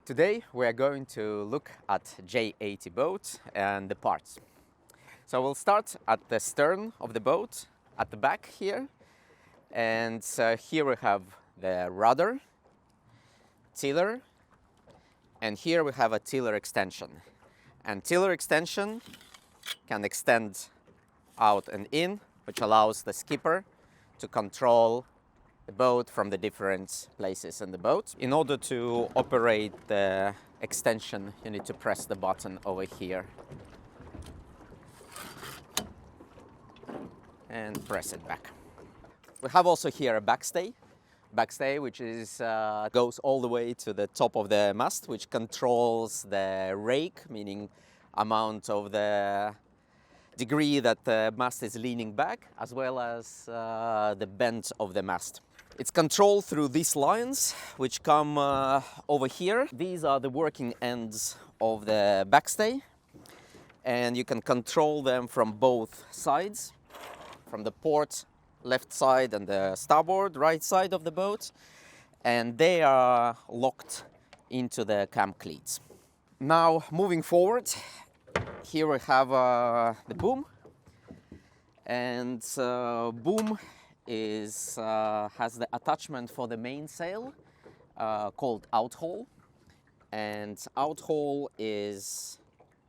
Today we are going to look at J80 boat and the parts. So we'll start at the stern of the boat, at the back here. And here we have the rudder, tiller, and here we have a tiller extension. And tiller extension can extend out and in, which allows the skipper to control the boat from the different places in the boat. In order to operate the extension, you need to press the button over here and press it back. We have also here a backstay, which is goes all the way to the top of the mast, which controls the rake, meaning amount of the degree that the mast is leaning back, as well as the bend of the mast. It's controlled through these lines, which come over here. These are the working ends of the backstay, and you can control them from both sides, from the port left side and the starboard right side of the boat, and they are locked into the cam cleats. Now, moving forward, here we have the boom, and boom has the attachment for the mainsail called outhaul, and outhaul is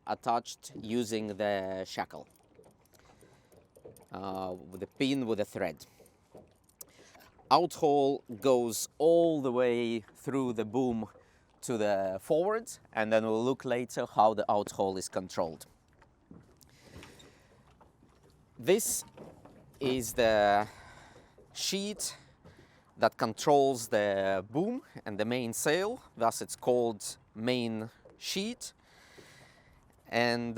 attached using the shackle with the pin with a thread. Outhaul goes all the way through the boom to the forward, and then we'll look later how the outhaul is controlled. This is the sheet that controls the boom and the mainsail, thus it's called main sheet. And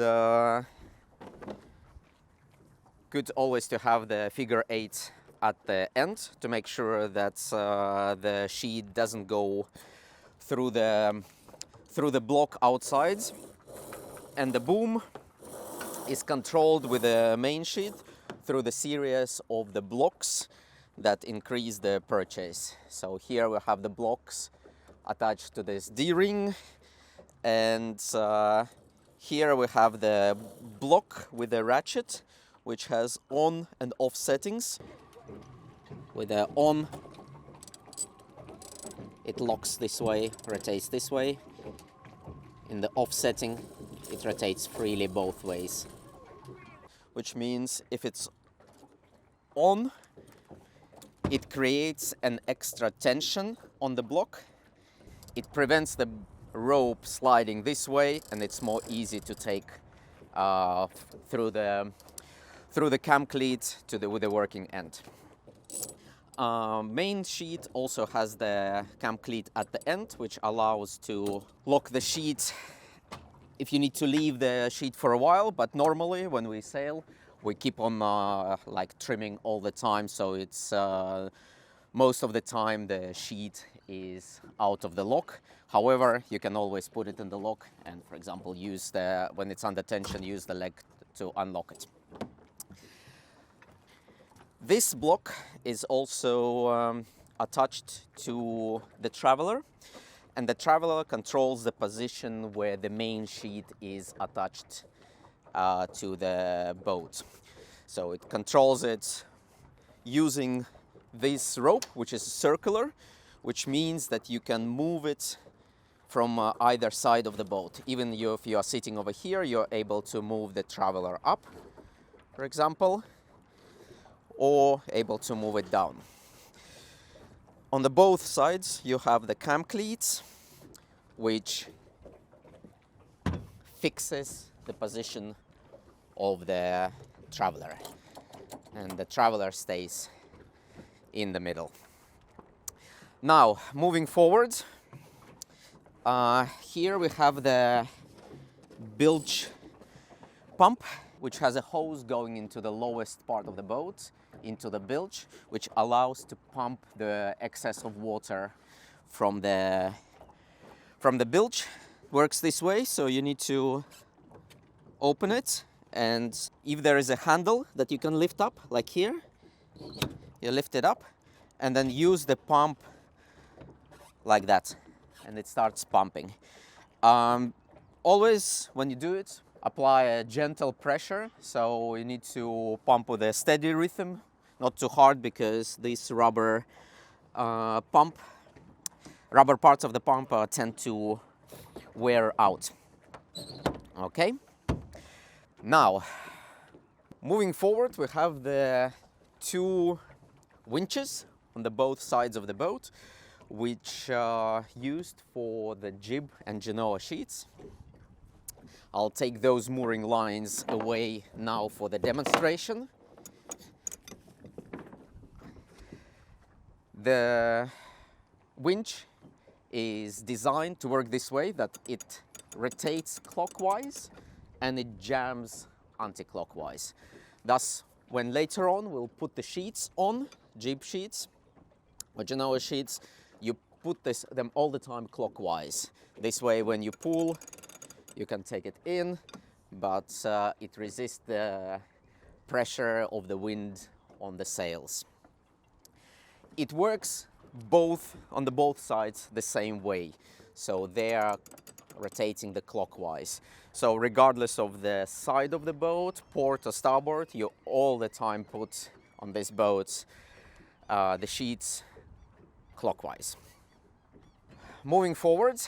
good always to have the figure 8 at the end to make sure that the sheet doesn't go through the block outside. And the boom is controlled with the main sheet through the series of the blocks that increase the purchase. So here we have the blocks attached to this D-ring, and here we have the block with the ratchet, which has on and off settings. With the on, it locks this way, rotates this way. In the off setting, it rotates freely both ways, which means if it's on, it creates an extra tension on the block. It prevents the rope sliding this way, and it's more easy to take through the cam cleat with the working end. Main sheet also has the cam cleat at the end, which allows to lock the sheet if you need to leave the sheet for a while. But normally when we sail, we keep on like trimming all the time, so it's most of the time the sheet is out of the lock. However, you can always put it in the lock and, for example, when it's under tension, use the leg to unlock it. This block is also attached to the traveler, and the traveler controls the position where the main sheet is attached to the boat. So it controls it using this rope, which is circular, which means that you can move it from either side of the boat. Even if you are sitting over here, you're able to move the traveler up, for example, or able to move it down. On the both sides, you have the cam cleats, which fixes the position of the traveler, and the traveler stays in the middle. Now, moving forward, here we have the bilge pump, which has a hose going into the lowest part of the boat, into the bilge, which allows to pump the excess of water from the bilge. Works this way, so you need to open it, and if there is a handle that you can lift up, like here, you lift it up and then use the pump like that, and it starts pumping. Always when you do it, apply a gentle pressure, so you need to pump with a steady rhythm, not too hard, because these rubber parts of the pump tend to wear out. Okay, now moving forward, we have the two winches on the both sides of the boat, which are used for the Jib and Genoa sheets. I'll take those mooring lines away now for the demonstration. The winch is designed to work this way, that it rotates clockwise and it jams anti-clockwise. Thus, when later on we'll put the sheets on, Jib sheets or Genoa sheets, you put them all the time clockwise. This way, when you pull, you can take it in, but it resists the pressure of the wind on the sails. It works on both sides the same way, so they are rotating the clockwise. So regardless of the side of the boat, port or starboard, you all the time put on this boat the sheets clockwise. Moving forward,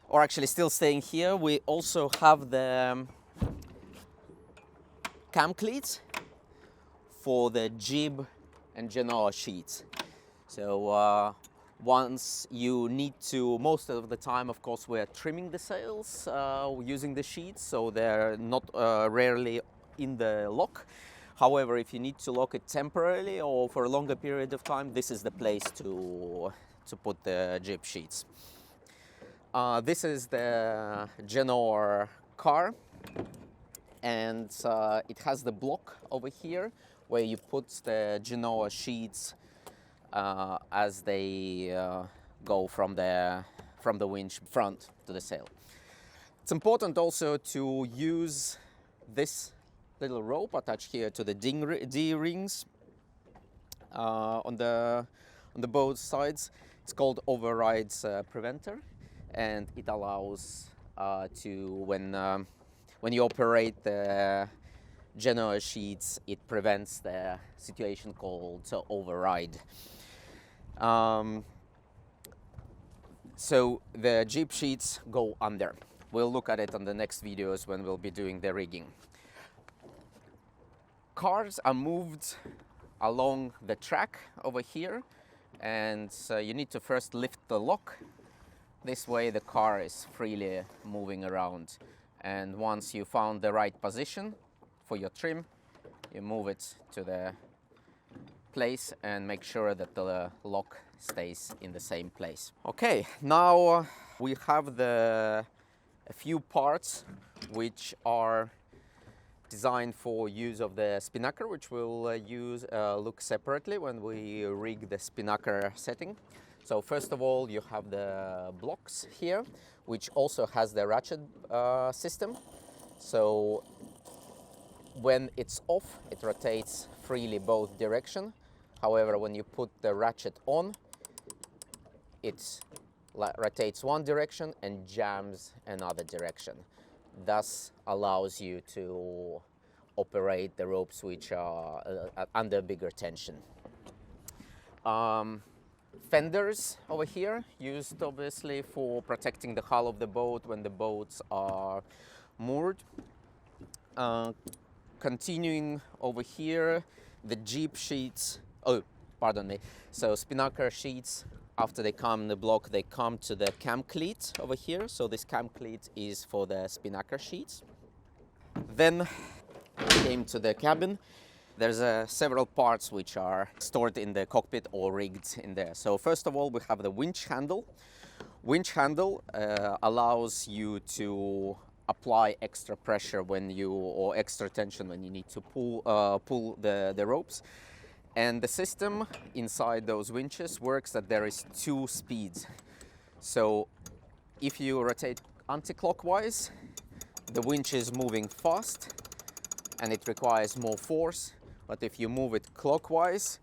or actually still staying here, we also have the cam cleats for the Jib and Genoa sheets. So once you need to, most of the time, of course, we're trimming the sails using the sheets, so they're not rarely in the lock. However, if you need to lock it temporarily or for a longer period of time, this is the place to put the Jib sheets. This is the Genoa car, and it has the block over here where you put the Genoa sheets as they go from the winch front to the sail. It's important also to use this little rope attached here to the D-rings on the both sides. It's called overrides preventer, and it allows when you operate the Genoa sheets, it prevents the situation called override. So the Jib sheets go under. We'll look at it on the next videos when we'll be doing the rigging. Cars are moved along the track over here, and you need to first lift the lock. This way the car is freely moving around, and once you found the right position for your trim, you move it to the place and make sure that the lock stays in the same place. Okay, now we have a few parts which are designed for use of the Spinnaker, which we'll look separately when we rig the Spinnaker setting. So first of all, you have the blocks here, which also has the ratchet system. So when it's off, it rotates freely both direction. However, when you put the ratchet on, it rotates one direction and jams another direction. Thus allows you to operate the ropes which are under bigger tension. Fenders over here, used obviously for protecting the hull of the boat when the boats are moored. Continuing over here, the Jib sheets, so Spinnaker sheets, after they come in the block, they come to the cam cleat over here. So this cam cleat is for the Spinnaker sheets. Then came to the cabin. There's several parts which are stored in the cockpit or rigged in there. So first of all, we have the winch handle. Winch handle allows you to apply extra pressure or extra tension when you need to pull the ropes. And the system inside those winches works that there is two speeds. So if you rotate anti-clockwise, the winch is moving fast and it requires more force. But if you move it clockwise,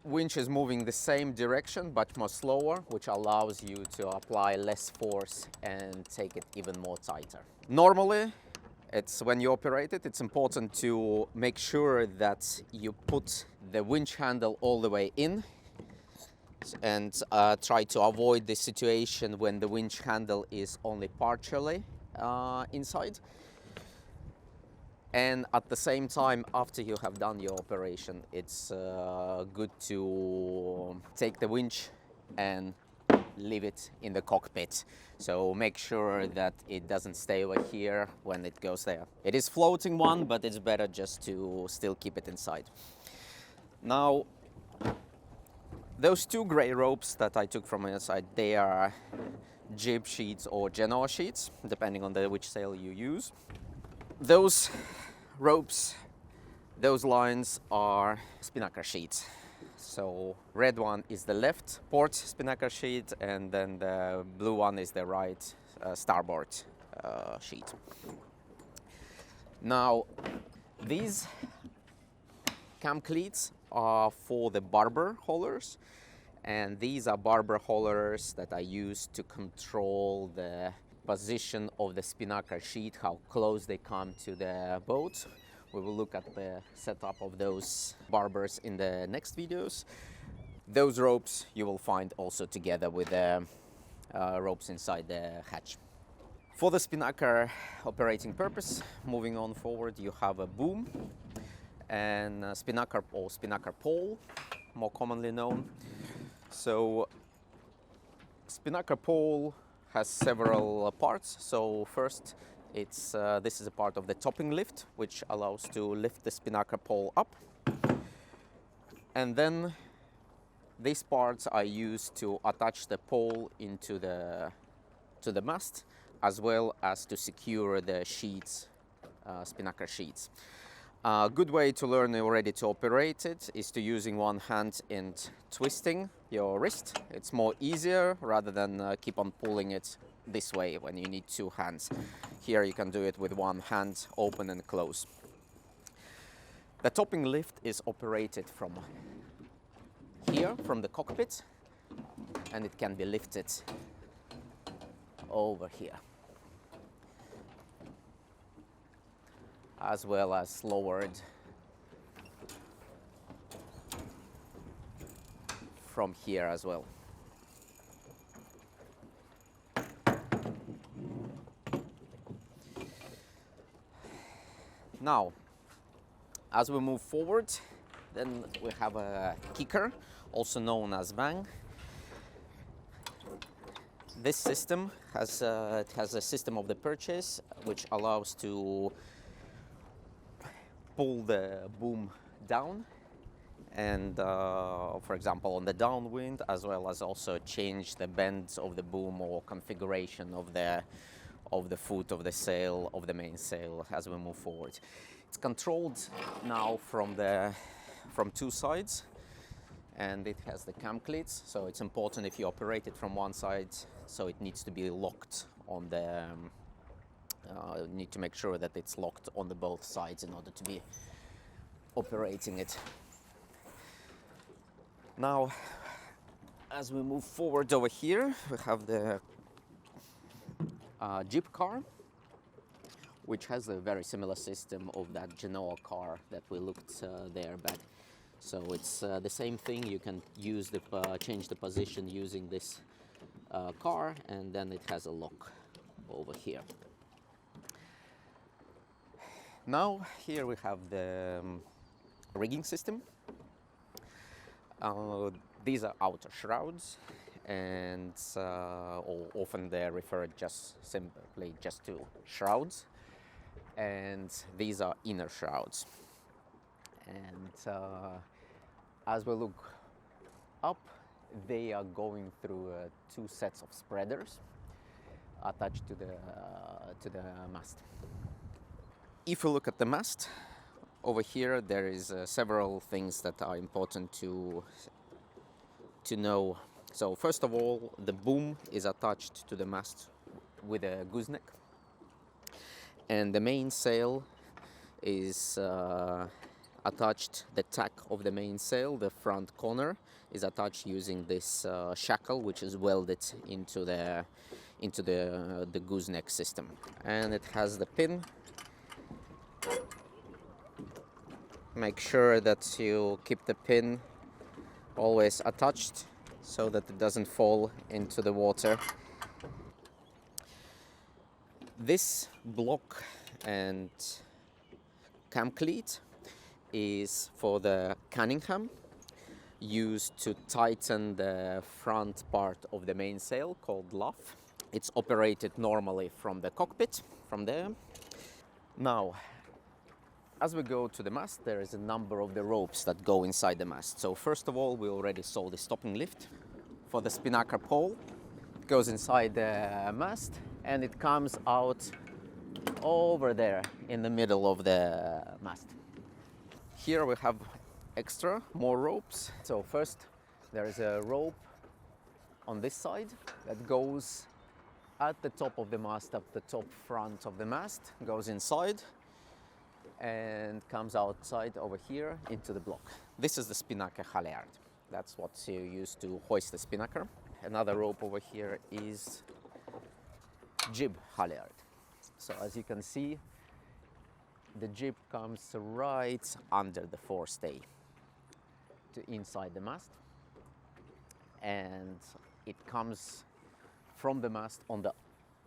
winch is moving the same direction but more slower, which allows you to apply less force and take it even more tighter. Normally, it's when you operate it, it's important to make sure that you put the winch handle all the way in and try to avoid the situation when the winch handle is only partially inside. And at the same time, after you have done your operation, it's good to take the winch and leave it in the cockpit. So make sure that it doesn't stay over here when it goes there. It is floating one, but it's better just to still keep it inside. Now, those two gray ropes that I took from inside, they are Jib sheets or Genoa sheets, depending on which sail you use. Those ropes, those lines are Spinnaker sheets. So red one is the left port Spinnaker sheet, and then the blue one is the right starboard sheet. Now, these cam cleats are for the barber haulers, and these are barber haulers that I use to control the position of the Spinnaker sheet, how close they come to the boat. We will look at the setup of those barbers in the next videos. Those ropes you will find also together with the ropes inside the hatch. For the Spinnaker operating purpose, moving on forward, you have a boom and a Spinnaker or Spinnaker pole, more commonly known. So Spinnaker pole has several parts. So first, this is a part of the topping lift, which allows to lift the Spinnaker pole up. And then these parts are used to attach the pole into to the mast, as well as to secure the sheets, Spinnaker sheets. A good way to learn already to operate it is to using one hand and twisting your wrist. It's more easier rather than keep on pulling it this way when you need two hands. Here you can do it with one hand, open and close. The topping lift is operated from here, from the cockpit, and it can be lifted over here, as well as lowered from here as well. Now, as we move forward, then we have a kicker, also known as bang. This system has a system of the purchase which allows to pull the boom down, and for example on the downwind, as well as also change the bends of the boom or configuration of the foot of the sail, of the mainsail as we move forward. It's controlled now from two sides, and it has the cam cleats, so it's important if you operate it from one side, so it needs to be locked on the you need to make sure that it's locked on the both sides in order to be operating it. Now, as we move forward over here, we have the Jib car, which has a very similar system of that Genoa car that we looked there back. So it's the same thing. You can use change the position using this car, and then it has a lock over here. Now here we have the rigging system. These are outer shrouds, and often they're referred simply to shrouds, and these are inner shrouds. And as we look up, they are going through two sets of spreaders attached to the mast. If you look at the mast, over here there is several things that are important to know. So first of all, the boom is attached to the mast with a gooseneck, and the mainsail is attached the tack of the mainsail. The front corner is attached using this shackle, which is welded into the gooseneck system, and it has the pin. Make sure that you keep the pin always attached so that it doesn't fall into the water. This block and cam cleat is for the Cunningham, used to tighten the front part of the mainsail called luff. It's operated normally from the cockpit, from there. Now, as we go to the mast, there is a number of the ropes that go inside the mast. So first of all, we already saw the stopping lift for the Spinnaker pole. It goes inside the mast and it comes out over there in the middle of the mast. Here we have more ropes. So first there is a rope on this side that goes at the top of the mast, up the top front of the mast, goes inside and comes outside over here into the block. This is the Spinnaker halyard. That's what you use to hoist the Spinnaker. Another rope over here is jib halyard. So as you can see, the jib comes right under the forestay to inside the mast, and it comes from the mast on the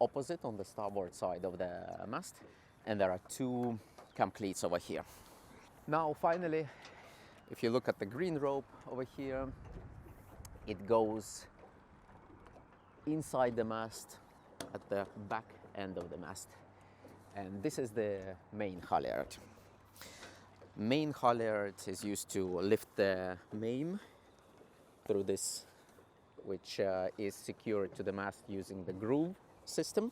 opposite, on the starboard side of the mast, and there are two cam cleats over here. Now finally, if you look at the green rope over here, it goes inside the mast at the back end of the mast, and this is the main halyard. Main halyard is used to lift the main through this, which is secured to the mast using the groove system,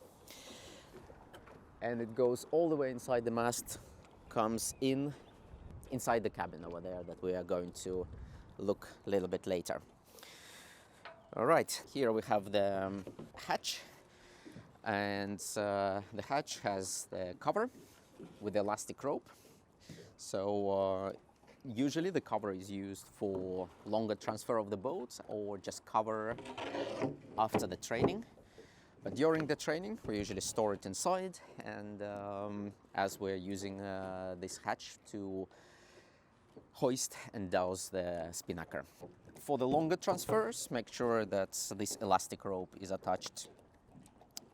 and it goes all the way inside the mast, comes inside the cabin over there that we are going to look a little bit later. All right, here we have the hatch, and the hatch has the cover with the elastic rope. So usually the cover is used for longer transfer of the boat or just cover after the training. But during the training, we usually store it inside, and as we're using this hatch to hoist and douse the Spinnaker. For the longer transfers, make sure that this elastic rope is attached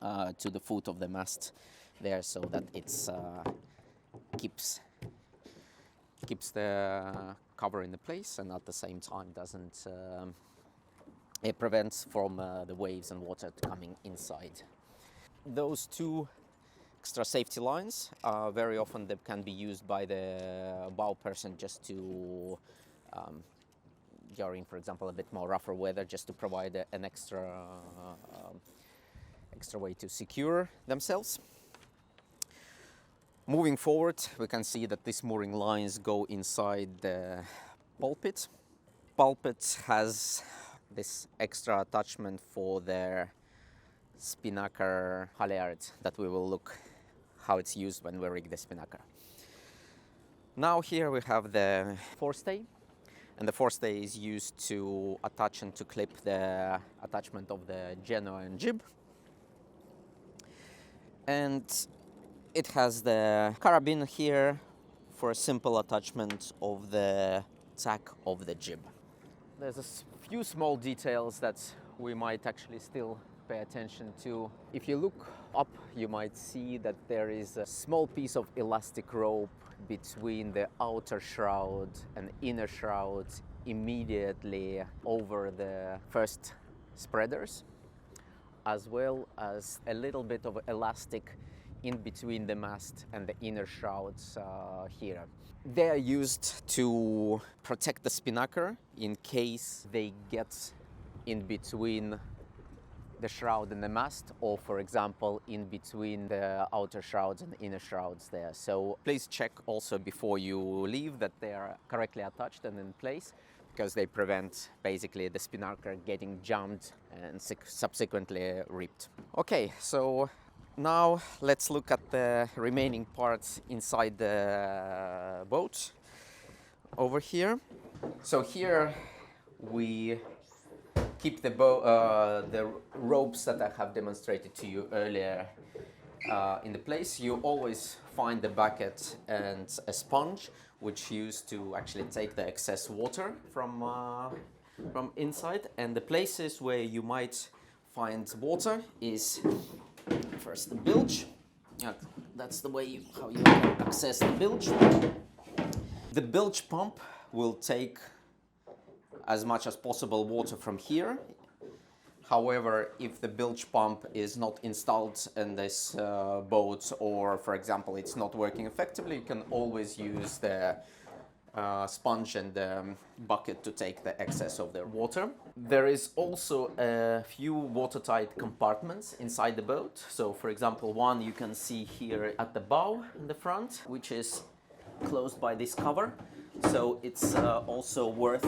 to the foot of the mast there, so that it's keeps the cover in the place, and at the same time doesn't it prevents from the waves and water coming inside. Those two extra safety lines very often they can be used by the bow person just to during, for example, a bit more rougher weather, just to provide an extra way to secure themselves. Moving forward, we can see that these mooring lines go inside the pulpit. Pulpit has this extra attachment for the Spinnaker halyard that we will look how it's used when we rig the Spinnaker. Now here we have the forestay, and the forestay is used to attach and to clip the attachment of the Genoa and jib. And it has the carabiner here for a simple attachment of the tack of the jib. There's a few small details that we might actually still pay attention to. If you look up, you might see that there is a small piece of elastic rope between the outer shroud and inner shroud immediately over the first spreaders, as well as a little bit of elastic in between the mast and the inner shrouds here. They are used to protect the Spinnaker in case they get in between the shroud and the mast, or for example in between the outer shrouds and the inner shrouds there. So please check also before you leave that they are correctly attached and in place, because they prevent basically the Spinnaker getting jammed and subsequently ripped. Okay, so now let's look at the remaining parts inside the boat. over here. So here we keep the ropes that I have demonstrated to you earlier in the place. You always find the bucket and a sponge, which used to actually take the excess water from inside. And the places where you might find water is first the bilge. That's the way how you access the bilge. The bilge pump will take as much as possible water from here. However, if the bilge pump is not installed in this boat, or for example it's not working effectively, you can always use the sponge and the bucket to take the excess of the water. There is also a few watertight compartments inside the boat. So for example, one you can see here at the bow in the front, which is closed by this cover. So it's also worth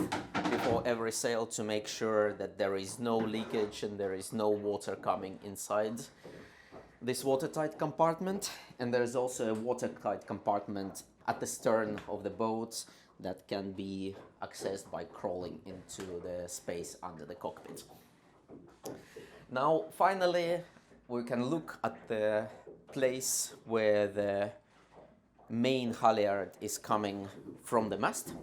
before every sail to make sure that there is no leakage and there is no water coming inside this watertight compartment. And there is also a watertight compartment at the stern of the boat that can be accessed by crawling into the space under the cockpit. Now finally we can look at the place where the main halyard is coming from the mast.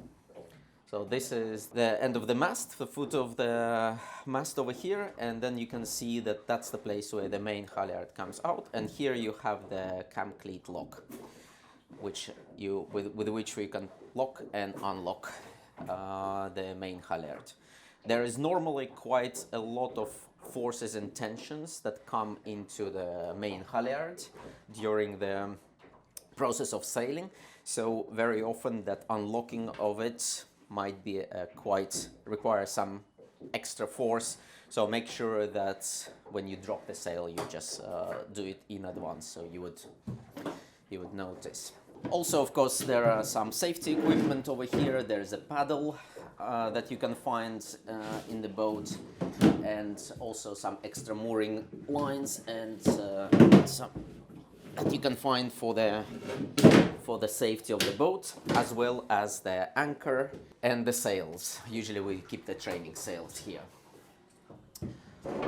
So this is the end of the mast, the foot of the mast over here, and then you can see that that's the place where the main halyard comes out. And here you have the cam cleat lock, which with which we can lock and unlock the main halyard. There is normally quite a lot of forces and tensions that come into the main halyard during the process of sailing. So very often that unlocking of it might be require some extra force. So make sure that when you drop the sail, you just do it in advance, so you would notice. Also, of course, there are some safety equipment over here. There's a paddle that you can find in the boat, and also some extra mooring lines and some that you can find for the safety of the boat, as well as the anchor and the sails. Usually we keep the training sails here.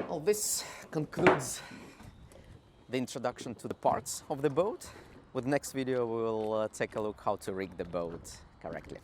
Well, this concludes the introduction to the parts of the boat. With the next video we will take a look how to rig the boat correctly.